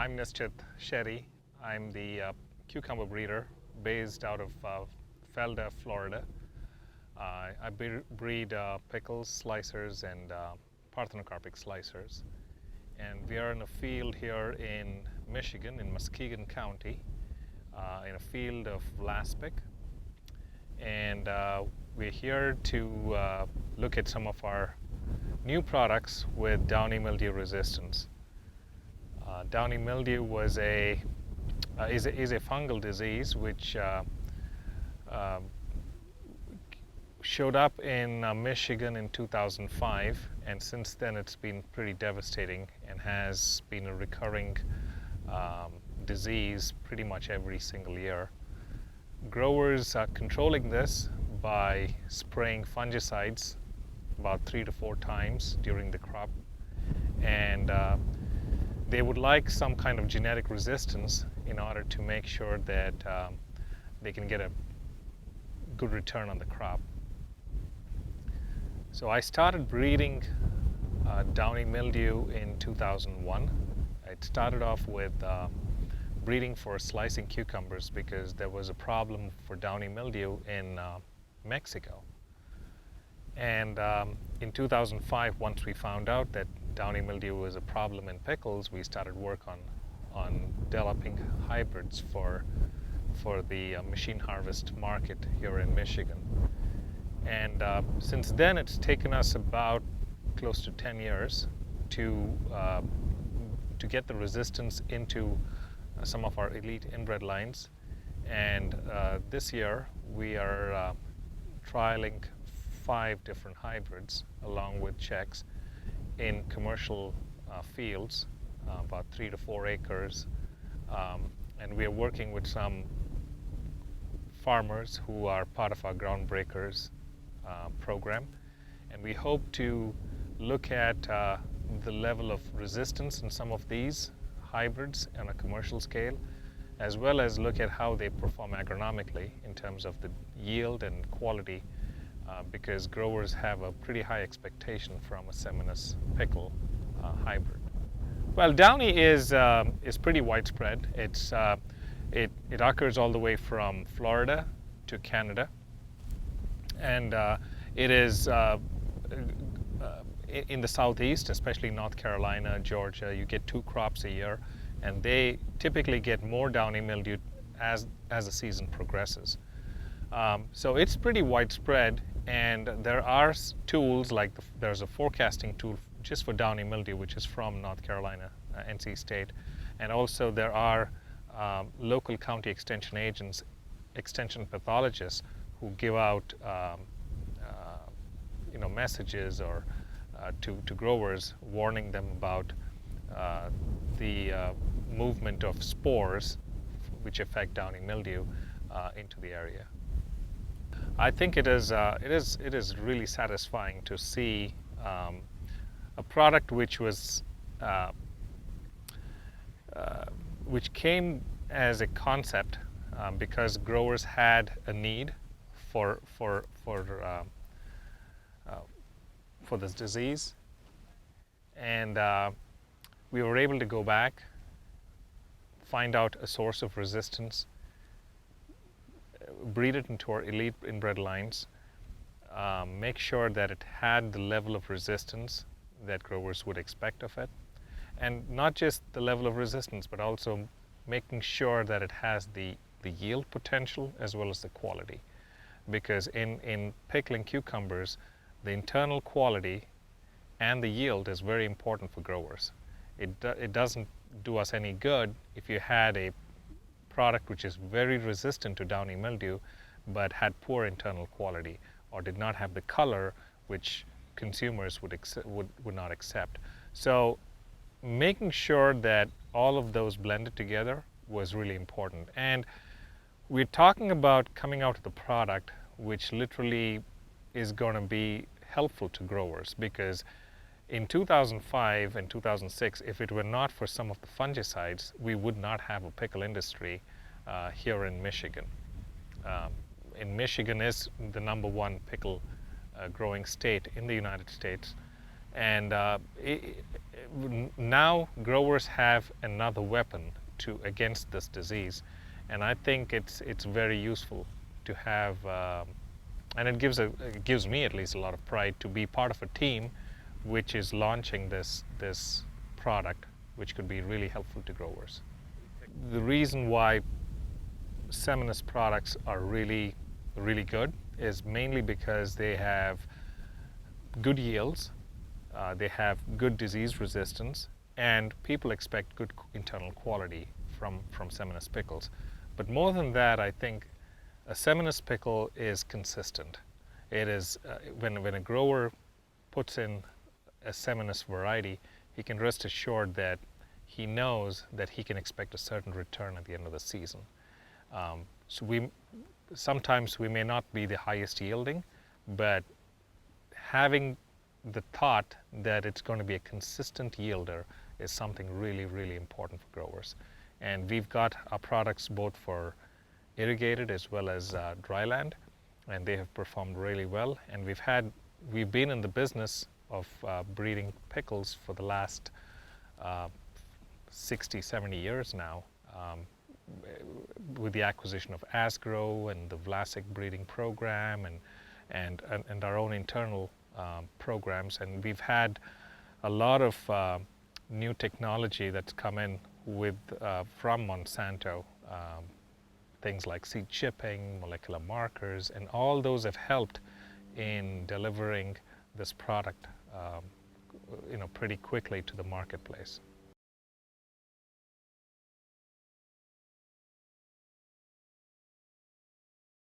I'm Nischit Shetty. I'm the cucumber breeder based out of Felda, Florida. I breed pickles, slicers, and parthenocarpic slicers. And we are in a field here in Michigan, in Muskegon County, in a field of laspic. And we're here to look at some of our new products with downy mildew resistance. Downy mildew is a fungal disease which showed up in Michigan in 2005, and since then it's been pretty devastating and has been a recurring disease pretty much every single year. Growers are controlling this by spraying fungicides about 3 to 4 times during the crop, and they would like some kind of genetic resistance in order to make sure that they can get a good return on the crop. So I started breeding downy mildew in 2001. It started off with breeding for slicing cucumbers because there was a problem for downy mildew in Mexico. And in 2005, once we found out that downy mildew was a problem in pickles, we started work on developing hybrids for the machine harvest market here in Michigan. And since then, it's taken us about close to 10 years to get the resistance into some of our elite inbred lines. And this year, we are trialing 5 different hybrids along with checks in commercial fields, about 3 to 4 acres, and we are working with some farmers who are part of our Groundbreakers program, and we hope to look at the level of resistance in some of these hybrids on a commercial scale, as well as look at how they perform agronomically in terms of the yield and quality, because growers have a pretty high expectation from a Seminus pickle hybrid. Well, downy is pretty widespread. It occurs all the way from Florida to Canada, and it is in the southeast, especially North Carolina, Georgia. You get 2 crops a year, and they typically get more downy mildew as the season progresses. So it's pretty widespread, and there are tools like there's a forecasting tool just for downy mildew, which is from North Carolina, NC State, and also there are local county extension agents, extension pathologists who give out messages or to growers warning them about the movement of spores which affect downy mildew into the area. I think it is really satisfying to see a product which was which came as a concept because growers had a need for this disease, and we were able to go back, find out a source of resistance, breed it into our elite inbred lines, make sure that it had the level of resistance that growers would expect of it, and not just the level of resistance, but also making sure that it has the yield potential as well as the quality. Because in pickling cucumbers, the internal quality and the yield is very important for growers. It doesn't do us any good if you had a product which is very resistant to downy mildew but had poor internal quality or did not have the color which consumers would not accept. So making sure that all of those blended together was really important. And we're talking about coming out with a product which literally is going to be helpful to growers, because in 2005 and 2006, if it were not for some of the fungicides, we would not have a pickle industry here in Michigan. Michigan is the #1 pickle growing state in the United States, And now growers have another weapon against this disease, and I think it's very useful to have, and it gives me at least a lot of pride to be part of a team which is launching this product, which could be really helpful to growers. The reason why Seminus products are really good is mainly because they have good yields, they have good disease resistance, and people expect good internal quality from Seminus pickles. But more than that, I think a Seminus pickle is consistent. It is when a grower puts in a Seminus variety, he can rest assured that he knows that he can expect a certain return at the end of the season. So sometimes we may not be the highest yielding, but having the thought that it's going to be a consistent yielder is something really important for growers. And we've got our products both for irrigated as well as dryland, and they have performed really well. And we've been in the business of breeding pickles for the last 60-70 years now, with the acquisition of Asgrow and the Vlasic breeding program and our own internal programs. And we've had a lot of new technology that's come in from Monsanto, things like seed chipping, molecular markers, and all those have helped in delivering this product pretty quickly to the marketplace.